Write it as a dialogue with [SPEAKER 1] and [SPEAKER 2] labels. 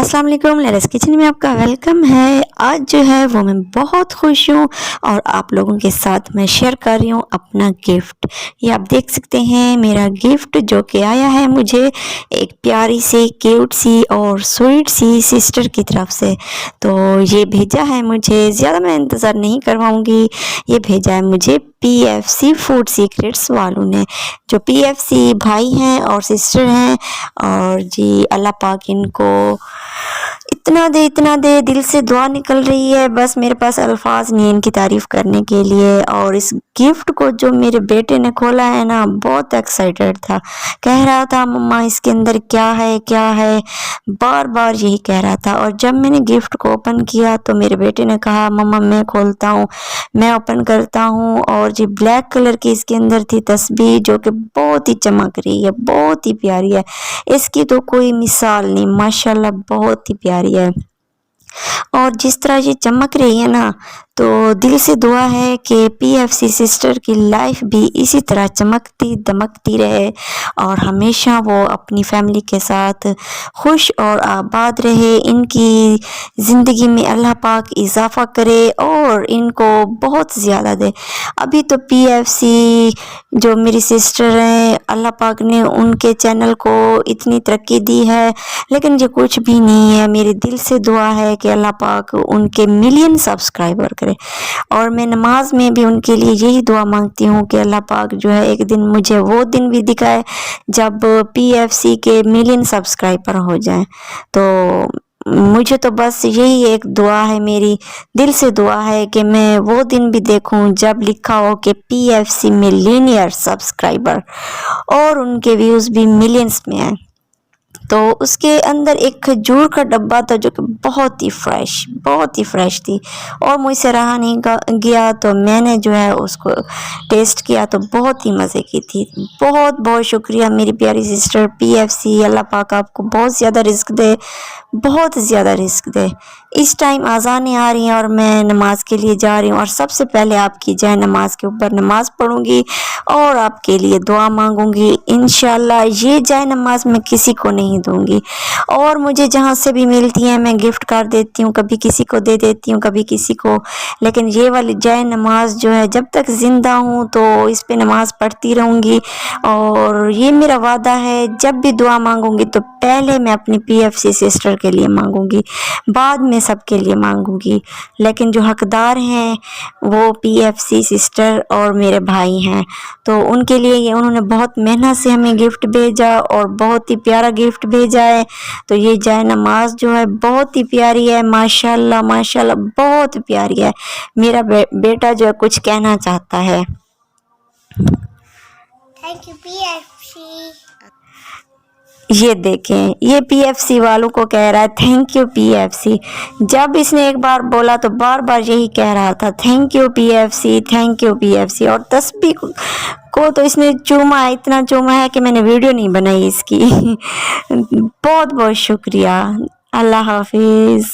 [SPEAKER 1] अस्सलाम वालेकुम, लेरस किचन में आपका वेलकम है। आज जो है वो मैं बहुत खुश हूँ और आप लोगों के साथ मैं शेयर कर रही हूँ अपना गिफ्ट। ये आप देख सकते हैं मेरा गिफ्ट जो कि आया है मुझे एक प्यारी सी क्यूट सी और स्वीट सी सिस्टर की तरफ से। तो ये भेजा है मुझे, ज़्यादा मैं इंतज़ार नहीं करवाऊँगी, ये भेजा है मुझे PFC फूड सीक्रेट्स वालों ने। जो PFC भाई हैं और सिस्टर हैं, और जी अल्लाह पाक इनको इतना दे, दिल से दुआ निकल रही है, बस मेरे पास अल्फाज नहीं है इनकी तारीफ़ करने के लिए। और इस गिफ्ट को जो मेरे बेटे ने खोला है ना, बहुत एक्साइटेड था, कह रहा था मम्मा इसके अंदर क्या है, बार बार यही कह रहा था। और जब मैंने गिफ्ट को ओपन किया तो मेरे बेटे ने कहा मम्मा मैं खोलता हूँ, मैं ओपन करता हूँ। और जी ब्लैक कलर की इसके अंदर थी तस्बीह, जो कि बहुत ही चमक रही है, बहुत ही प्यारी है, इसकी तो कोई मिसाल नहीं, माशाल्लाह बहुत ही प्यारी है। और जिस तरह ये चमक रही है ना, तो दिल से दुआ है कि PFC सिस्टर की लाइफ भी इसी तरह चमकती दमकती रहे और हमेशा वो अपनी फैमिली के साथ खुश और आबाद रहे। इनकी ज़िंदगी में अल्लाह पाक इजाफ़ा करे और इनको बहुत ज़्यादा दे। अभी तो PFC जो मेरी सिस्टर हैं, अल्लाह पाक ने उनके चैनल को इतनी तरक्की दी है, लेकिन ये कुछ भी नहीं है। मेरे दिल से दुआ है कि अल्लाह पाक उनके मिलियन सब्सक्राइबर करे। और मैं नमाज में भी उनके लिए यही दुआ मांगती हूँ कि अल्लाह पाक जो है एक दिन मुझे वो दिन भी दिखाए जब PFC के मिलियन सब्सक्राइबर हो जाएं। तो मुझे तो बस यही एक दुआ है, मेरी दिल से दुआ है कि मैं वो दिन भी देखूं जब लिखा हो कि PFC मिलियनियर सब्सक्राइबर और उनके व्यूज़ भी मिलियंस में आए। तो उसके अंदर एक खजूर का डब्बा था जो कि बहुत ही फ्रेश थी और मुझसे रहा नहीं गया, तो मैंने जो है उसको टेस्ट किया तो बहुत ही मज़े की थी। बहुत बहुत शुक्रिया मेरी प्यारी सिस्टर PFC, अल्लाह पाक आपको बहुत ज़्यादा रिस्क दे, बहुत ज़्यादा रिस्क दे। इस टाइम अज़ानें आ रही हैं और मैं नमाज के लिए जा रही हूँ, और सबसे पहले आपकी जाए नमाज के ऊपर नमाज पढ़ूँगी और आपके लिए दुआ मांगूंगी। इंशाल्लाह ये जाए नमाज मैं किसी को नहीं दूंगी, और मुझे जहाँ से भी मिलती है मैं गिफ्ट कर देती हूँ, कभी किसी को दे देती हूँ, कभी किसी को। लेकिन ये वाली जाए नमाज जो है, जब तक ज़िंदा हूँ तो इस पे नमाज पढ़ती रहूँगी। और ये मेरा वादा है, जब भी दुआ मांगूंगी तो पहले मैं अपनी PFC सिस्टर के लिए मांगूंगी, बाद में सबके लिए मांगूंगी। लेकिन जो हकदार हैं वो PFC सिस्टर और मेरे भाई हैं, तो उनके लिए ये उन्होंने बहुत मेहनत से हमें गिफ्ट भेजा और बहुत ही प्यारा गिफ्ट भेजा है। तो ये जाए नमाज जो है बहुत ही प्यारी है, माशाल्लाह माशाल्लाह बहुत प्यारी है। मेरा बेटा जो है कुछ कहना चाहता है।
[SPEAKER 2] Thank you PFC।
[SPEAKER 1] ये देखें, ये PFC वालों को कह रहा है थैंक यू PFC। जब इसने एक बार बोला तो बार बार यही कह रहा था thank you PFC, thank you PFC। और तस्बीह को तो इसने चूमा, इतना चूमा है कि मैंने वीडियो नहीं बनाई इसकी। बहुत बहुत शुक्रिया, अल्लाह हाफिज़।